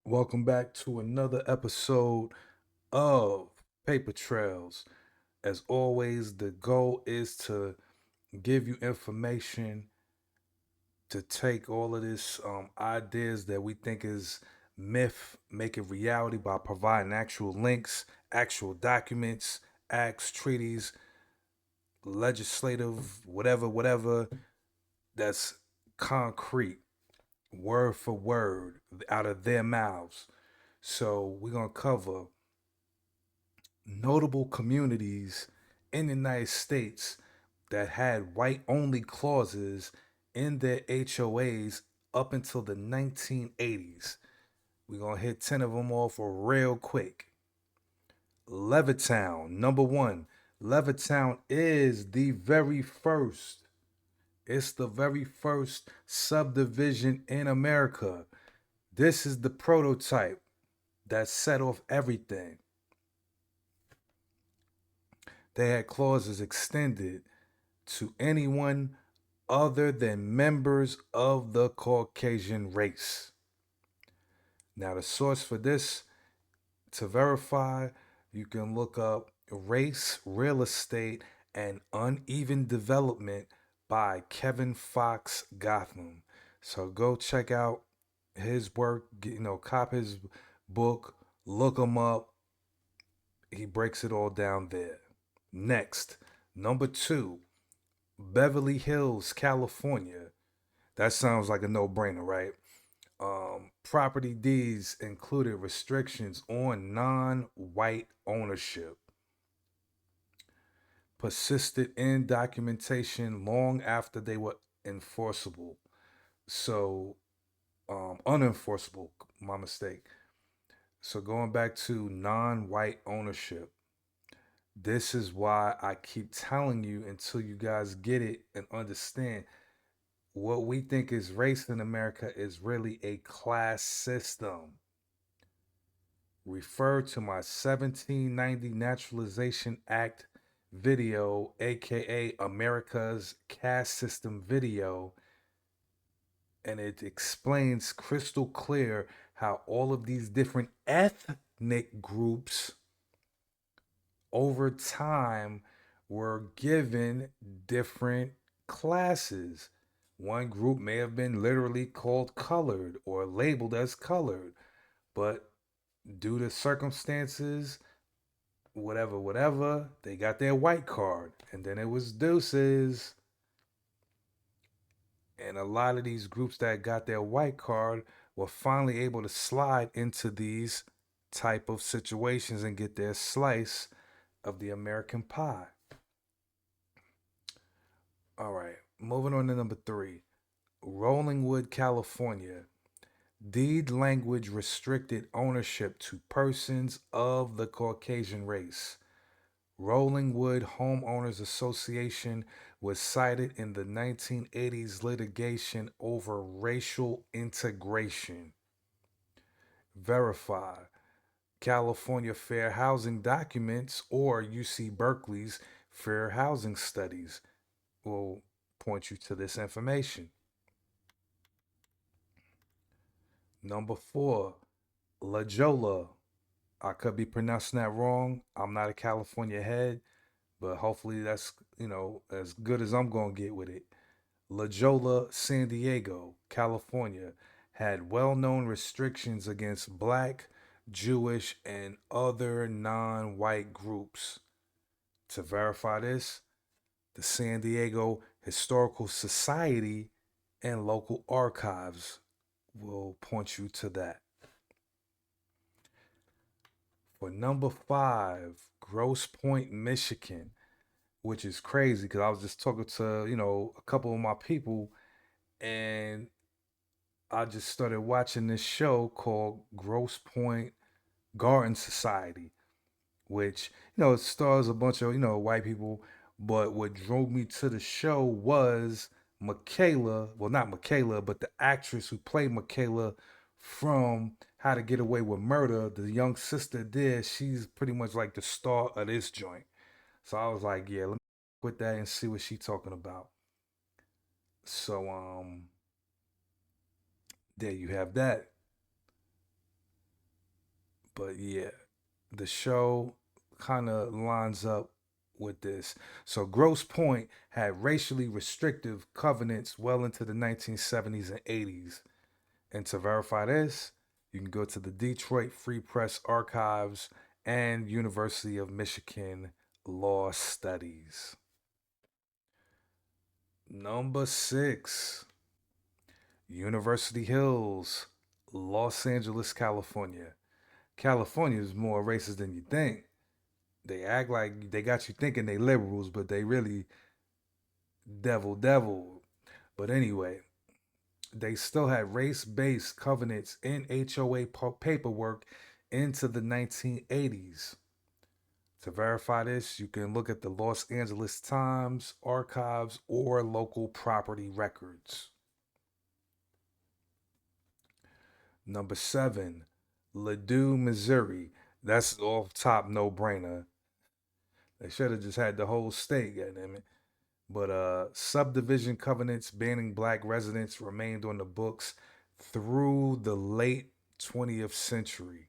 Welcome back to another episode of Paper Trails. As always, the goal is to give you information to take all of this ideas that we think is myth, make it reality by providing actual links, actual documents, acts, treaties, legislative, whatever, that's concrete, word for word, out of their mouths. So we're gonna cover notable communities in the United States that had white only clauses in their HOAs up until the 1980s. We're going to hit 10 of them off real quick. Levittown, number one. Levittown is the very first, it's the very first subdivision in America. This is the prototype that set off everything. They had clauses extended to anyone other than members of the Caucasian race. Now, the source for this to verify, you can look up Race, Real Estate, and Uneven Development by Kevin Fox Gotham. So go check out his work, cop his book, look him up. He breaks it all down there. Next, number two, Beverly Hills, California. That sounds like a no brainer, right? Property deeds included restrictions on non white ownership, persisted in documentation long after they were enforceable. So, unenforceable, my mistake. So, going back to non white ownership, this is why I keep telling you until you guys get it and understand what we think is race in America is really a class system. Refer to my 1790 Naturalization Act video, aka America's caste system video, and it explains crystal clear how all of these different ethnic groups over time were given different classes. One group may have been literally called colored or labeled as colored, but due to circumstances, whatever, they got their white card. And then it was deuces. And a lot of these groups that got their white card were finally able to slide into these type of situations and get their slice of the American pie. All right, moving on to number three. Rollingwood, California. Deed language restricted ownership to persons of the Caucasian race. Rollingwood Homeowners Association was cited in the 1980s litigation over racial integration. Verify. California Fair Housing Documents or UC Berkeley's Fair Housing Studies will point you to this information. Number four, La Jolla. I could be pronouncing that wrong. I'm not a California head, but hopefully that's, as good as I'm going to get with it. La Jolla, San Diego, California, had well known restrictions against black, Jewish, and other non white groups. To verify this, the San Diego Historical Society and local archives will point you to that. For number five, Grosse Pointe, Michigan, which is crazy because I was just talking to, a couple of my people and I just started watching this show called Grosse Pointe Garden Society, which, it stars a bunch of, white people. But what drove me to the show was Michaela, well, not Michaela, but the actress who played Michaela from How to Get Away with Murder, the young sister there, she's pretty much like the star of this joint. So I was like, yeah, let me with that and see what she's talking about. So there you have that. But yeah, the show kind of lines up with this. So Grosse Pointe had racially restrictive covenants well into the 1970s and 80s. And to verify this, you can go to the Detroit Free Press Archives and University of Michigan Law Studies. Number 6, University Hills, Los Angeles, California. California is more racist than you think. They act like they got you thinking they liberals, but they really devil. But anyway, they still had race-based covenants in HOA paperwork into the 1980s. To verify this, you can look at the Los Angeles Times archives or local property records. Number 7, Ladue, Missouri. That's off top, no brainer. They should have just had the whole state, goddammit. But subdivision covenants banning black residents remained on the books through the late 20th century.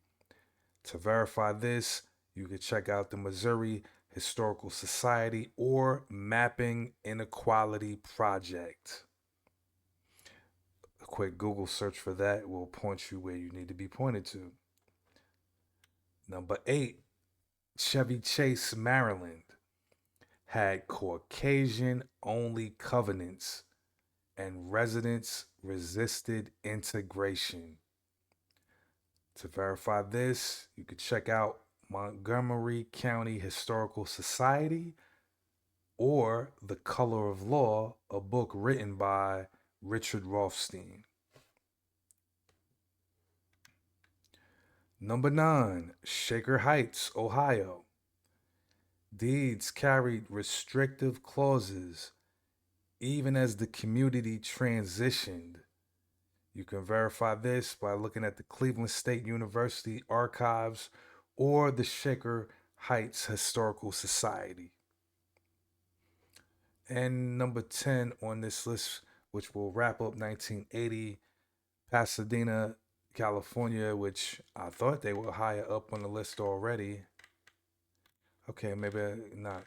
To verify this, you can check out the Missouri Historical Society or Mapping Inequality Project. A quick Google search for that will point you where you need to be pointed to. Number 8, Chevy Chase, Maryland, had Caucasian only covenants and residents resisted integration. To verify this, you could check out Montgomery County Historical Society or The Color of Law, a book written by Richard Rothstein. Number 9, Shaker Heights, Ohio. Deeds carried restrictive clauses even as the community transitioned. You can verify this by looking at the Cleveland State University archives or the Shaker Heights Historical Society. And number 10 on this list, which will wrap up 1980, Pasadena, California, which I thought they were higher up on the list already. Okay, maybe not.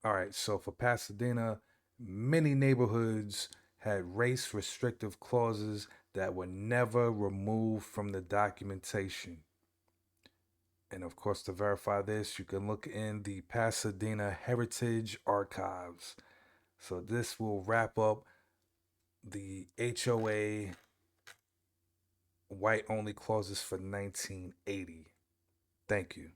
All right, so for Pasadena, many neighborhoods had race restrictive clauses that were never removed from the documentation. And of course, to verify this, you can look in the Pasadena Heritage Archives. So this will wrap up the HOA white only clauses for 1980. Thank you.